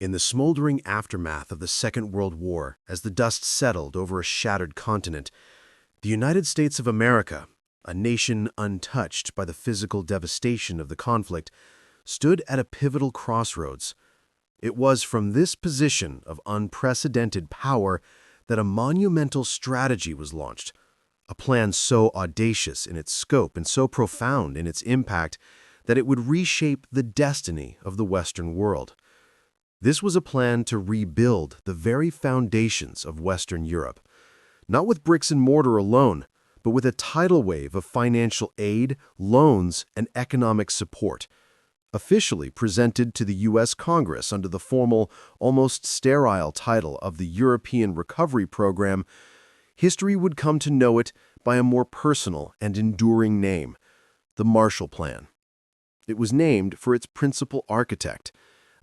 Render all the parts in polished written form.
In the smoldering aftermath of the Second World War, as the dust settled over a shattered continent, the United States of America, a nation untouched by the physical devastation of the conflict, stood at a pivotal crossroads. It was from this position of unprecedented power that a monumental strategy was launched, a plan so audacious in its scope and so profound in its impact that it would reshape the destiny of the Western world. This was a plan to rebuild the very foundations of Western Europe, not with bricks and mortar alone, but with a tidal wave of financial aid, loans, and economic support. Officially presented to the U.S. Congress under the formal, almost sterile title of the European Recovery Program, history would come to know it by a more personal and enduring name, the Marshall Plan. It was named for its principal architect,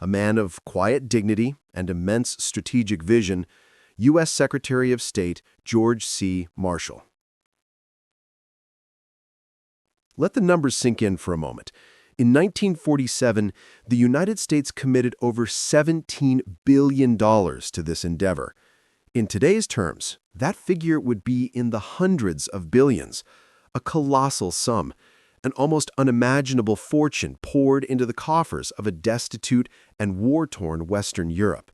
a man of quiet dignity and immense strategic vision, U.S. Secretary of State George C. Marshall. Let the numbers sink in for a moment. In 1947, the United States committed over $17 billion to this endeavor. In today's terms, that figure would be in the hundreds of billions, a colossal sum, an almost unimaginable fortune poured into the coffers of a destitute and war-torn Western Europe.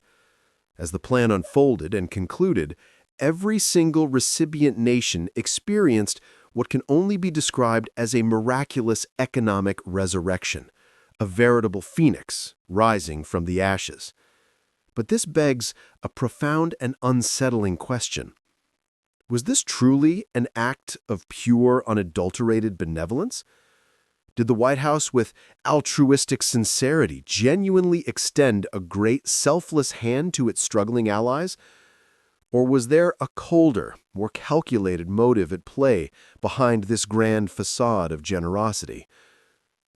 As the plan unfolded and concluded, every single recipient nation experienced what can only be described as a miraculous economic resurrection, a veritable phoenix rising from the ashes. But this begs a profound and unsettling question. Was this truly an act of pure, unadulterated benevolence? Did the White House, with altruistic sincerity, genuinely extend a great, selfless hand to its struggling allies? Or was there a colder, more calculated motive at play behind this grand facade of generosity?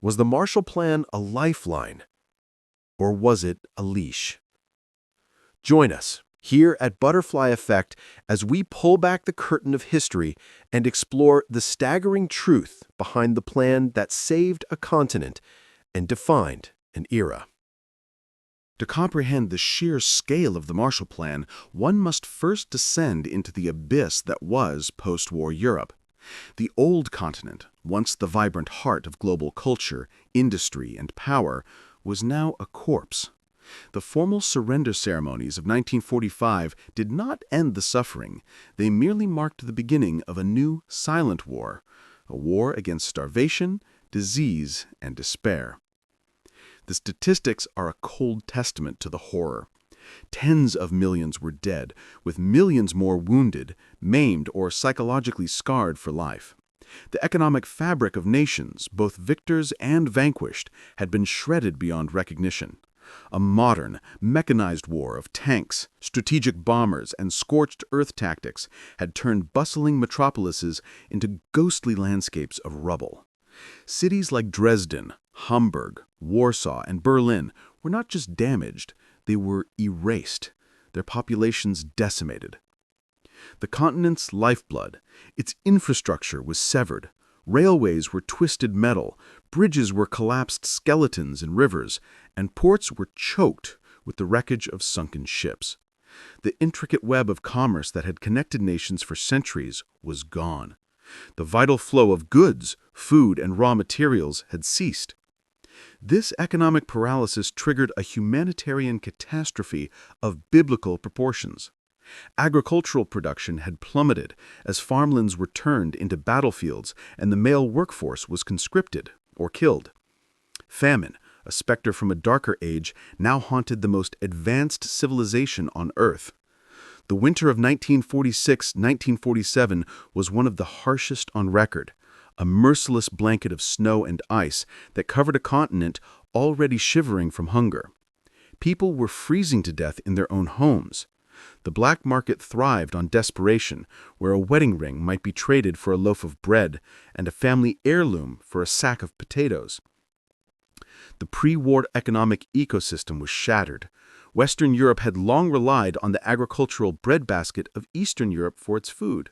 Was the Marshall Plan a lifeline? Or was it a leash? Join us here at Butterfly Effect as we pull back the curtain of history and explore the staggering truth behind the plan that saved a continent and defined an era. To comprehend the sheer scale of the Marshall Plan, one must first descend into the abyss that was post-war Europe. The old continent, once the vibrant heart of global culture, industry, and power, was now a corpse. The formal surrender ceremonies of 1945 did not end the suffering. They merely marked the beginning of a new silent war, a war against starvation, disease, and despair. The statistics are a cold testament to the horror. Tens of millions were dead, with millions more wounded, maimed, or psychologically scarred for life. The economic fabric of nations, both victors and vanquished, had been shredded beyond recognition. A modern, mechanized war of tanks, strategic bombers, and scorched earth tactics had turned bustling metropolises into ghostly landscapes of rubble. Cities like Dresden, Hamburg, Warsaw, and Berlin were not just damaged, they were erased, their populations decimated. The continent's lifeblood, its infrastructure was severed. Railways were twisted metal, bridges were collapsed skeletons in rivers, and ports were choked with the wreckage of sunken ships. The intricate web of commerce that had connected nations for centuries was gone. The vital flow of goods, food, and raw materials had ceased. This economic paralysis triggered a humanitarian catastrophe of biblical proportions. Agricultural production had plummeted as farmlands were turned into battlefields and the male workforce was conscripted or killed. Famine, a specter from a darker age, now haunted the most advanced civilization on Earth. The winter of 1946-1947 was one of the harshest on record, a merciless blanket of snow and ice that covered a continent already shivering from hunger. People were freezing to death in their own homes. The black market thrived on desperation, where a wedding ring might be traded for a loaf of bread and a family heirloom for a sack of potatoes. The pre-war economic ecosystem was shattered. Western Europe had long relied on the agricultural breadbasket of Eastern Europe for its food.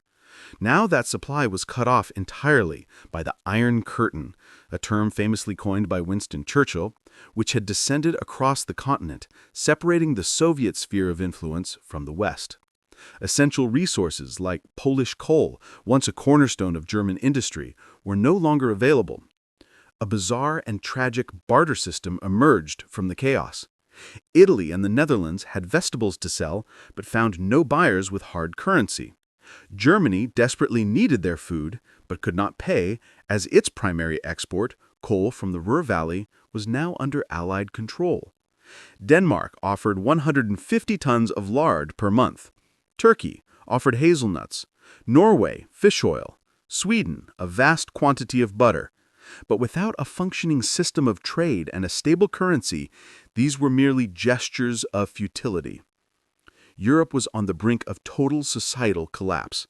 Now that supply was cut off entirely by the Iron Curtain, a term famously coined by Winston Churchill, which had descended across the continent, separating the Soviet sphere of influence from the West. Essential resources like Polish coal, once a cornerstone of German industry, were no longer available. A bizarre and tragic barter system emerged from the chaos. Italy and the Netherlands had vegetables to sell, but found no buyers with hard currency. Germany desperately needed their food, but could not pay, as its primary export, coal from the Ruhr Valley, was now under Allied control. Denmark offered 150 tons of lard per month. Turkey offered hazelnuts. Norway, fish oil. Sweden, a vast quantity of butter. But without a functioning system of trade and a stable currency, these were merely gestures of futility. Europe was on the brink of total societal collapse.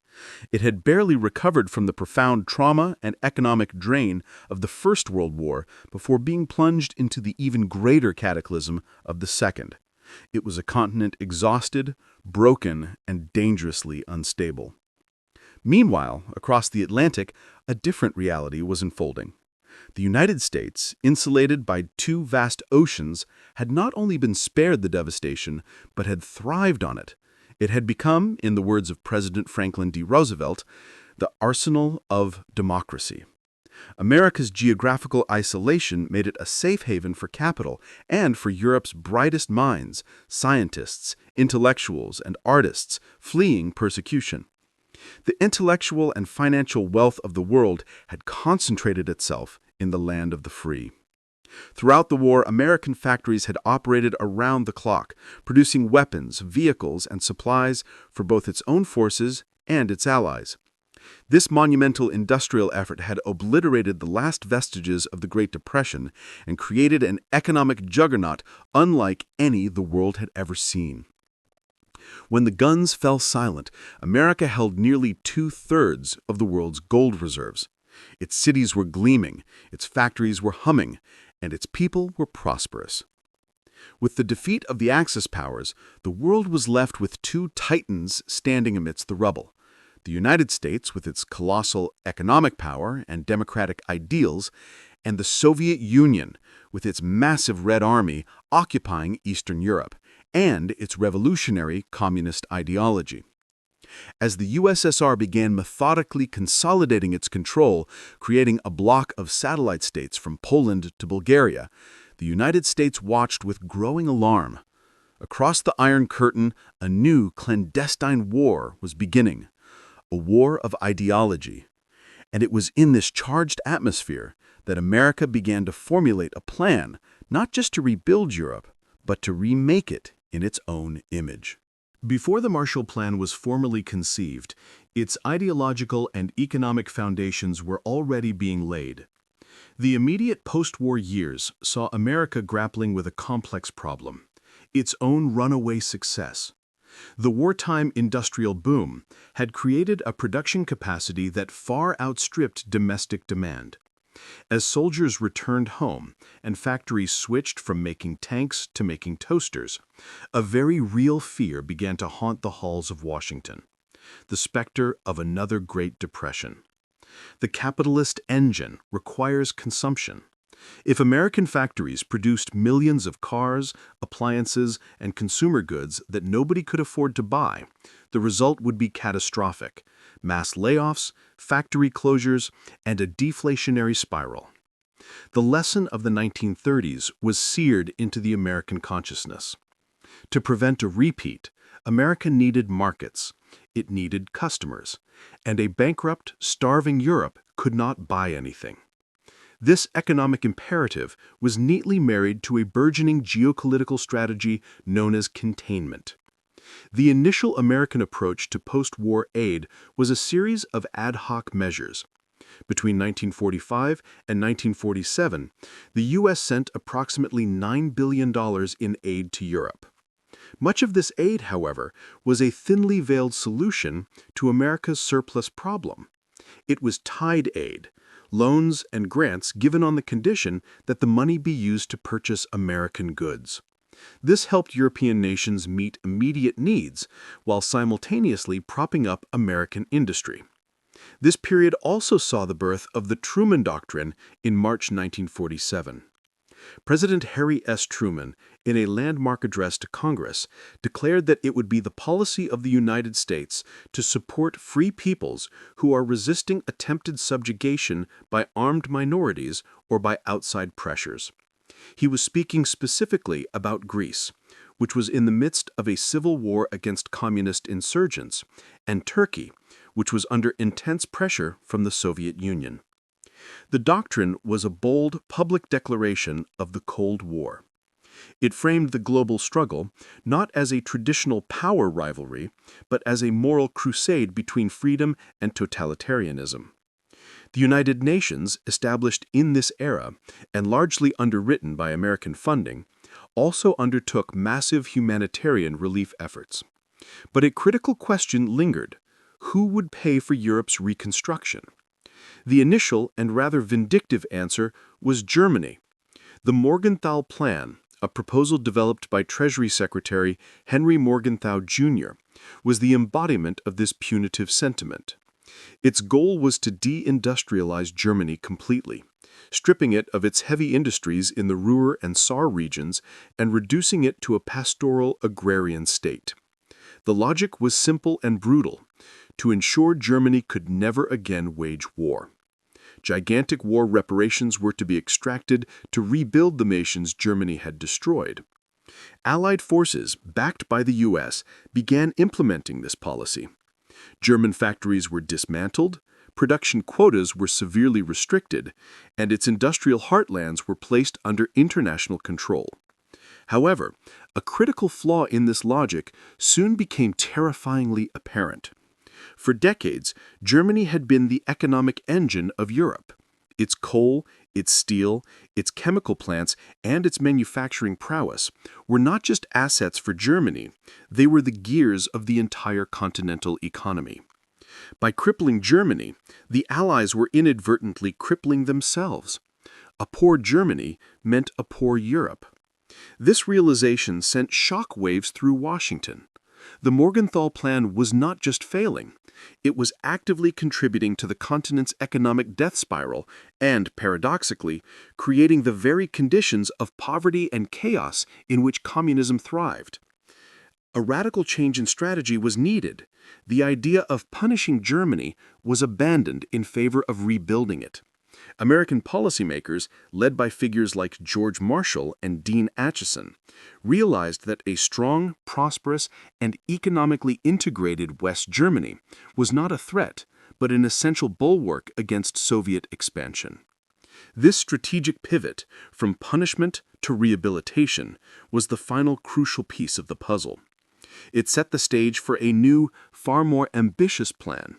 It had barely recovered from the profound trauma and economic drain of the First World War before being plunged into the even greater cataclysm of the Second. It was a continent exhausted, broken, and dangerously unstable. Meanwhile, across the Atlantic, a different reality was unfolding. The United States, insulated by two vast oceans, had not only been spared the devastation, but had thrived on it. It had become, in the words of President Franklin D. Roosevelt, the arsenal of democracy. America's geographical isolation made it a safe haven for capital and for Europe's brightest minds, scientists, intellectuals, and artists fleeing persecution. The intellectual and financial wealth of the world had concentrated itself in the land of the free. Throughout the war, American factories had operated around the clock, producing weapons, vehicles, and supplies for both its own forces and its allies. This monumental industrial effort had obliterated the last vestiges of the Great Depression and created an economic juggernaut unlike any the world had ever seen. When the guns fell silent, America held nearly 2/3 of the world's gold reserves. Its cities were gleaming, its factories were humming, and its people were prosperous. With the defeat of the Axis powers, the world was left with two titans standing amidst the rubble. The United States, with its colossal economic power and democratic ideals, and the Soviet Union, with its massive Red Army occupying Eastern Europe, and its revolutionary communist ideology. As the USSR began methodically consolidating its control, creating a bloc of satellite states from Poland to Bulgaria, the United States watched with growing alarm. Across the Iron Curtain, a new clandestine war was beginning, a war of ideology. And it was in this charged atmosphere that America began to formulate a plan, not just to rebuild Europe, but to remake it in its own image. Before the Marshall Plan was formally conceived, its ideological and economic foundations were already being laid. The immediate post-war years saw America grappling with a complex problem, its own runaway success. The wartime industrial boom had created a production capacity that far outstripped domestic demand. As soldiers returned home and factories switched from making tanks to making toasters, a very real fear began to haunt the halls of Washington: the specter of another Great Depression. The capitalist engine requires consumption. If American factories produced millions of cars, appliances, and consumer goods that nobody could afford to buy, the result would be catastrophic: mass layoffs, factory closures, and a deflationary spiral. The lesson of the 1930s was seared into the American consciousness. To prevent a repeat, America needed markets, it needed customers, and a bankrupt, starving Europe could not buy anything. This economic imperative was neatly married to a burgeoning geopolitical strategy known as containment. The initial American approach to post-war aid was a series of ad hoc measures. Between 1945 and 1947, the U.S. sent approximately $9 billion in aid to Europe. Much of this aid, however, was a thinly veiled solution to America's surplus problem. It was tied aid, loans and grants given on the condition that the money be used to purchase American goods. This helped European nations meet immediate needs while simultaneously propping up American industry. This period also saw the birth of the Truman Doctrine in March 1947. President Harry S. Truman, in a landmark address to Congress, declared that it would be the policy of the United States to support free peoples who are resisting attempted subjugation by armed minorities or by outside pressures. He was speaking specifically about Greece, which was in the midst of a civil war against communist insurgents, and Turkey, which was under intense pressure from the Soviet Union. The doctrine was a bold public declaration of the Cold War. It framed the global struggle not as a traditional power rivalry, but as a moral crusade between freedom and totalitarianism. The United Nations, established in this era and largely underwritten by American funding, also undertook massive humanitarian relief efforts. But a critical question lingered: who would pay for Europe's reconstruction? The initial and rather vindictive answer was Germany. The Morgenthau Plan, a proposal developed by Treasury Secretary Henry Morgenthau Jr., was the embodiment of this punitive sentiment. Its goal was to deindustrialize Germany completely, stripping it of its heavy industries in the Ruhr and Saar regions and reducing it to a pastoral agrarian state. The logic was simple and brutal: to ensure Germany could never again wage war. Gigantic war reparations were to be extracted to rebuild the nations Germany had destroyed. Allied forces, backed by the U.S., began implementing this policy. German factories were dismantled, production quotas were severely restricted, and its industrial heartlands were placed under international control. However, a critical flaw in this logic soon became terrifyingly apparent. For decades, Germany had been the economic engine of Europe. Its coal, its steel, its chemical plants, and its manufacturing prowess were not just assets for Germany, they were the gears of the entire continental economy. By crippling Germany, the Allies were inadvertently crippling themselves. A poor Germany meant a poor Europe. This realization sent shock waves through Washington. The Morgenthau Plan was not just failing, it was actively contributing to the continent's economic death spiral and, paradoxically, creating the very conditions of poverty and chaos in which communism thrived. A radical change in strategy was needed. The idea of punishing Germany was abandoned in favor of rebuilding it. American policymakers, led by figures like George Marshall and Dean Acheson, realized that a strong, prosperous, and economically integrated West Germany was not a threat, but an essential bulwark against Soviet expansion. This strategic pivot from punishment to rehabilitation was the final crucial piece of the puzzle. It set the stage for a new, far more ambitious plan.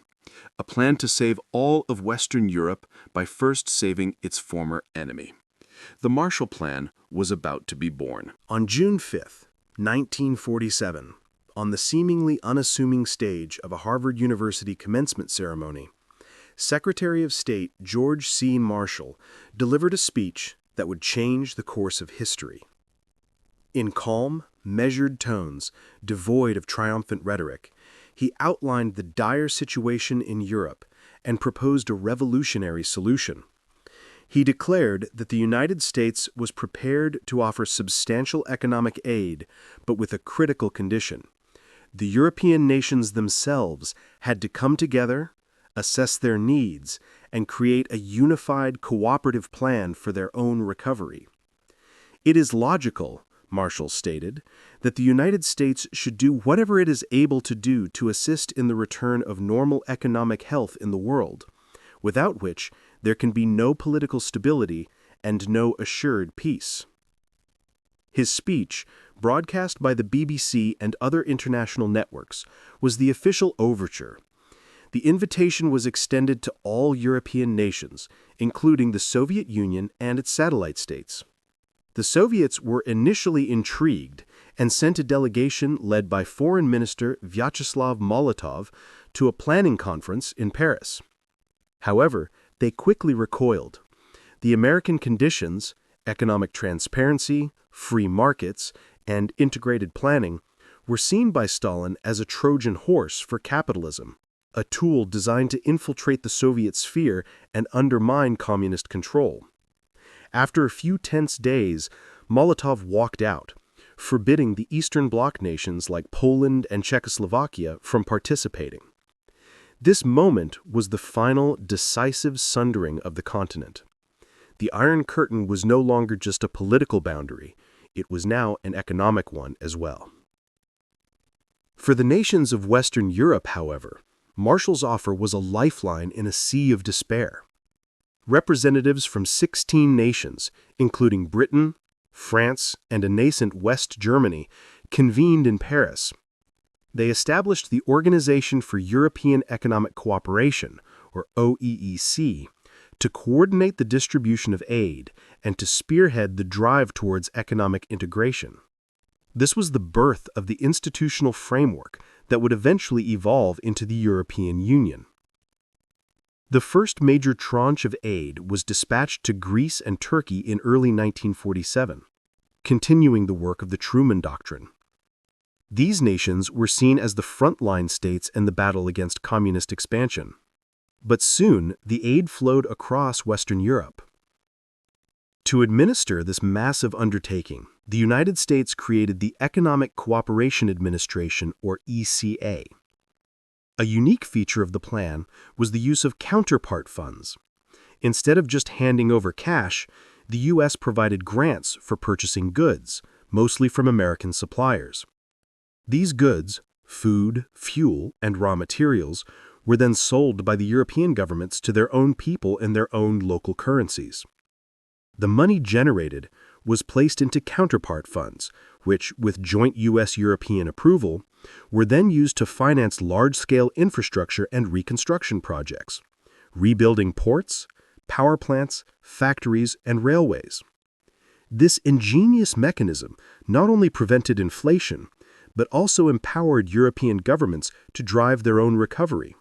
A plan to save all of Western Europe by first saving its former enemy. The Marshall Plan was about to be born. On June 5, 1947, on the seemingly unassuming stage of a Harvard University commencement ceremony, Secretary of State George C. Marshall delivered a speech that would change the course of history. In calm, measured tones, devoid of triumphant rhetoric, he outlined the dire situation in Europe and proposed a revolutionary solution. He declared that the United States was prepared to offer substantial economic aid, but with a critical condition. The European nations themselves had to come together, assess their needs, and create a unified cooperative plan for their own recovery. It is logical, Marshall stated, that the United States should do whatever it is able to do to assist in the return of normal economic health in the world, without which there can be no political stability and no assured peace. His speech, broadcast by the BBC and other international networks, was the official overture. The invitation was extended to all European nations, including the Soviet Union and its satellite states. The Soviets were initially intrigued and sent a delegation led by Foreign Minister Vyacheslav Molotov to a planning conference in Paris. However, they quickly recoiled. The American conditions, economic transparency, free markets, and integrated planning, were seen by Stalin as a Trojan horse for capitalism, a tool designed to infiltrate the Soviet sphere and undermine communist control. After a few tense days, Molotov walked out, forbidding the Eastern Bloc nations like Poland and Czechoslovakia from participating. This moment was the final, decisive sundering of the continent. The Iron Curtain was no longer just a political boundary, it was now an economic one as well. For the nations of Western Europe, however, Marshall's offer was a lifeline in a sea of despair. Representatives from 16 nations, including Britain, France, and a nascent West Germany, convened in Paris. They established the Organization for European Economic Cooperation, or OEEC, to coordinate the distribution of aid and to spearhead the drive towards economic integration. This was the birth of the institutional framework that would eventually evolve into the European Union. The first major tranche of aid was dispatched to Greece and Turkey in early 1947, continuing the work of the Truman Doctrine. These nations were seen as the frontline states in the battle against communist expansion. But soon, the aid flowed across Western Europe. To administer this massive undertaking, the United States created the Economic Cooperation Administration, or ECA. A unique feature of the plan was the use of counterpart funds. Instead of just handing over cash, the U.S. provided grants for purchasing goods, mostly from American suppliers. These goods, food, fuel, and raw materials, were then sold by the European governments to their own people in their own local currencies. The money generated was placed into counterpart funds, which, with joint U.S.-European approval, were then used to finance large-scale infrastructure and reconstruction projects, rebuilding ports, power plants, factories, and railways. This ingenious mechanism not only prevented inflation, but also empowered European governments to drive their own recovery.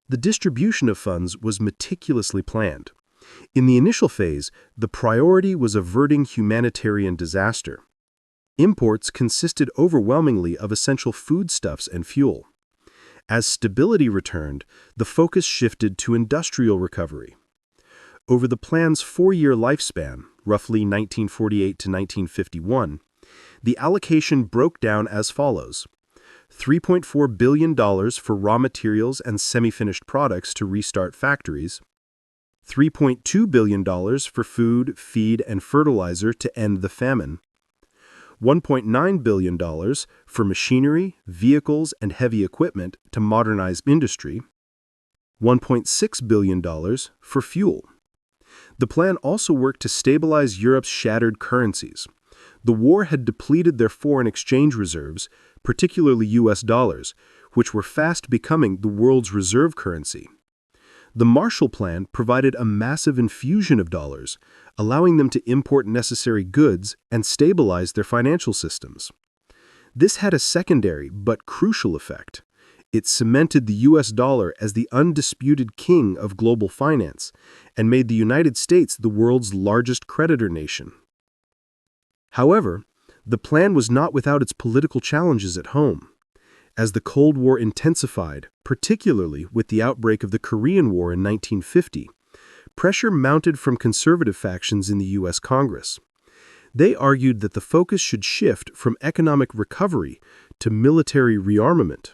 The distribution of funds was meticulously planned. In the initial phase, the priority was averting humanitarian disaster. Imports consisted overwhelmingly of essential foodstuffs and fuel. As stability returned, the focus shifted to industrial recovery. Over the plan's 4-year lifespan, roughly 1948 to 1951, the allocation broke down as follows: $3.4 billion for raw materials and semi-finished products to restart factories, $3.2 billion for food, feed, and fertilizer to end the famine, $1.9 billion for machinery, vehicles, and heavy equipment to modernize industry, $1.6 billion for fuel. The plan also worked to stabilize Europe's shattered currencies. The war had depleted their foreign exchange reserves, particularly U.S. dollars, which were fast becoming the world's reserve currency. The Marshall Plan provided a massive infusion of dollars, allowing them to import necessary goods and stabilize their financial systems. This had a secondary but crucial effect. It cemented the U.S. dollar as the undisputed king of global finance and made the United States the world's largest creditor nation. However, the plan was not without its political challenges at home. As the Cold War intensified, particularly with the outbreak of the Korean War in 1950, pressure mounted from conservative factions in the U.S. Congress. They argued that the focus should shift from economic recovery to military rearmament.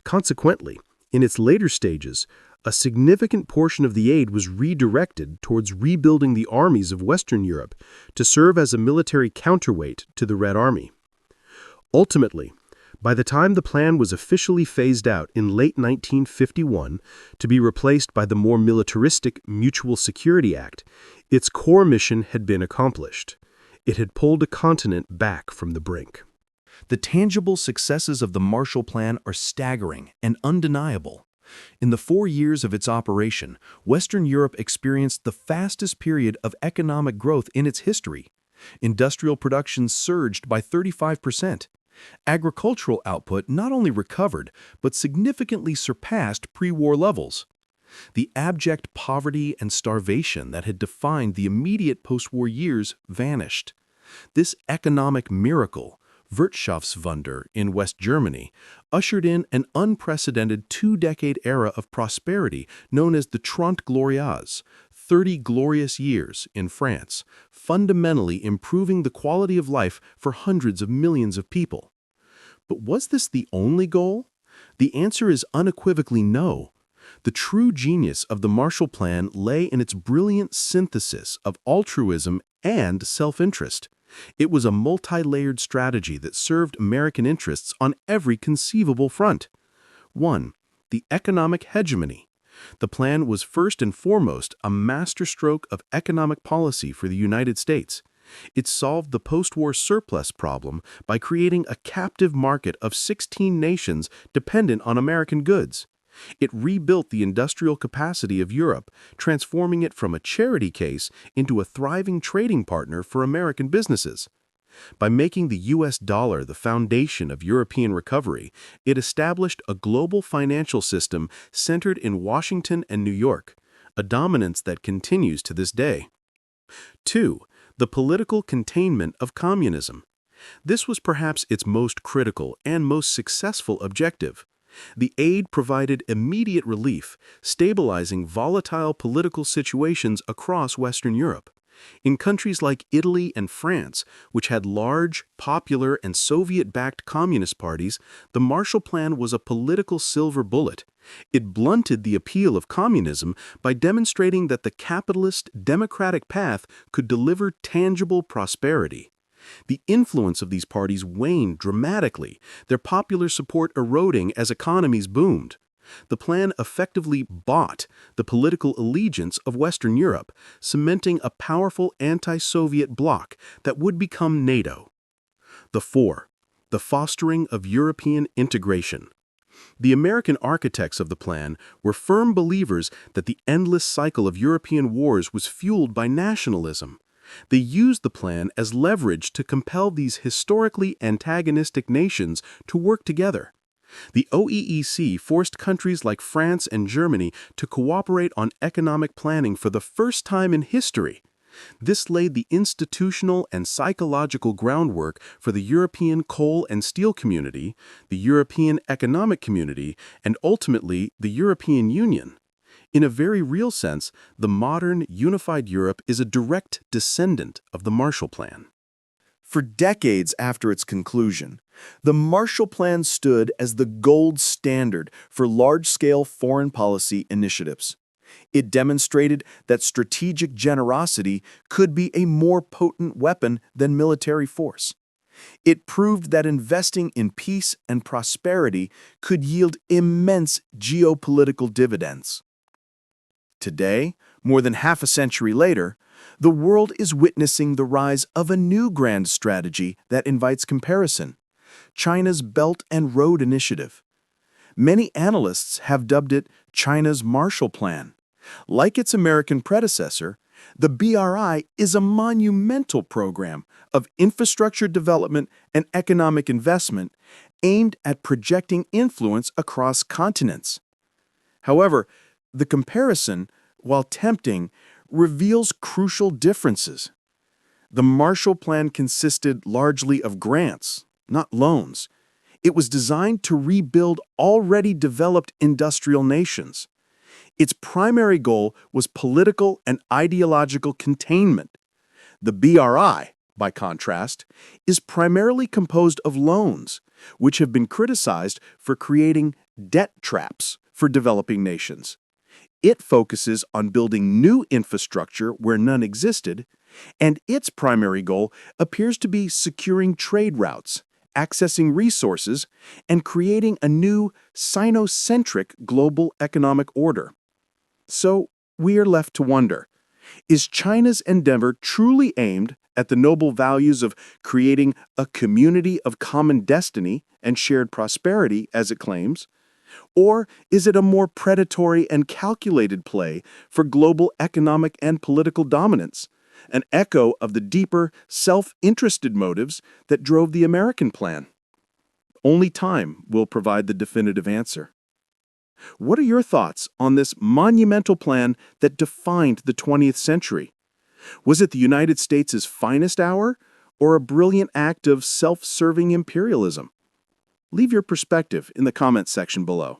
Consequently, in its later stages, a significant portion of the aid was redirected towards rebuilding the armies of Western Europe to serve as a military counterweight to the Red Army. Ultimately, by the time the plan was officially phased out in late 1951 to be replaced by the more militaristic Mutual Security Act, its core mission had been accomplished. It had pulled a continent back from the brink. The tangible successes of the Marshall Plan are staggering and undeniable. In the 4 years of its operation, Western Europe experienced the fastest period of economic growth in its history. Industrial production surged by 35%. Agricultural output not only recovered, but significantly surpassed pre-war levels. The abject poverty and starvation that had defined the immediate post-war years vanished. This economic miracle, Wirtschaftswunder in West Germany, ushered in an unprecedented 2-decade era of prosperity known as the Trente Glorias, 30 glorious years in France, fundamentally improving the quality of life for hundreds of millions of people. But was this the only goal? The answer is unequivocally no. The true genius of the Marshall Plan lay in its brilliant synthesis of altruism and self-interest. It was a multi-layered strategy that served American interests on every conceivable front. 1. The economic hegemony. The plan was first and foremost a masterstroke of economic policy for the United States. It solved the post-war surplus problem by creating a captive market of 16 nations dependent on American goods. It rebuilt the industrial capacity of Europe, transforming it from a charity case into a thriving trading partner for American businesses. By making the U.S. dollar the foundation of European recovery, it established a global financial system centered in Washington and New York, a dominance that continues to this day. 2. The political containment of communism. This was perhaps its most critical and most successful objective. The aid provided immediate relief, stabilizing volatile political situations across Western Europe. In countries like Italy and France, which had large, popular, and Soviet-backed communist parties, the Marshall Plan was a political silver bullet. It blunted the appeal of communism by demonstrating that the capitalist, democratic path could deliver tangible prosperity. The influence of these parties waned dramatically, their popular support eroding as economies boomed. The plan effectively bought the political allegiance of Western Europe, cementing a powerful anti-Soviet bloc that would become NATO. 4. The fostering of European integration. The American architects of the plan were firm believers that the endless cycle of European wars was fueled by nationalism. They used the plan as leverage to compel these historically antagonistic nations to work together. The OEEC forced countries like France and Germany to cooperate on economic planning for the first time in history. This laid the institutional and psychological groundwork for the European coal and steel community, the European economic community, and ultimately the European Union. In a very real sense, the modern, unified Europe is a direct descendant of the Marshall Plan. For decades after its conclusion, the Marshall Plan stood as the gold standard for large-scale foreign policy initiatives. It demonstrated that strategic generosity could be a more potent weapon than military force. It proved that investing in peace and prosperity could yield immense geopolitical dividends. Today, more than half a century later, the world is witnessing the rise of a new grand strategy that invites comparison: China's Belt and Road Initiative. Many analysts have dubbed it China's Marshall Plan. Like its American predecessor, the BRI is a monumental program of infrastructure development and economic investment aimed at projecting influence across continents. However, the comparison, while tempting, reveals crucial differences. The Marshall Plan consisted largely of grants, not loans. It was designed to rebuild already developed industrial nations. Its primary goal was political and ideological containment. The BRI, by contrast, is primarily composed of loans, which have been criticized for creating debt traps for developing nations. It focuses on building new infrastructure where none existed, and its primary goal appears to be securing trade routes, accessing resources, and creating a new Sino-centric global economic order. So, we are left to wonder, is China's endeavor truly aimed at the noble values of creating a community of common destiny and shared prosperity, as it claims? Or is it a more predatory and calculated play for global economic and political dominance, an echo of the deeper, self-interested motives that drove the American plan? Only time will provide the definitive answer. What are your thoughts on this monumental plan that defined the 20th century? Was it the United States' finest hour, or a brilliant act of self-serving imperialism? Leave your perspective in the comments section below.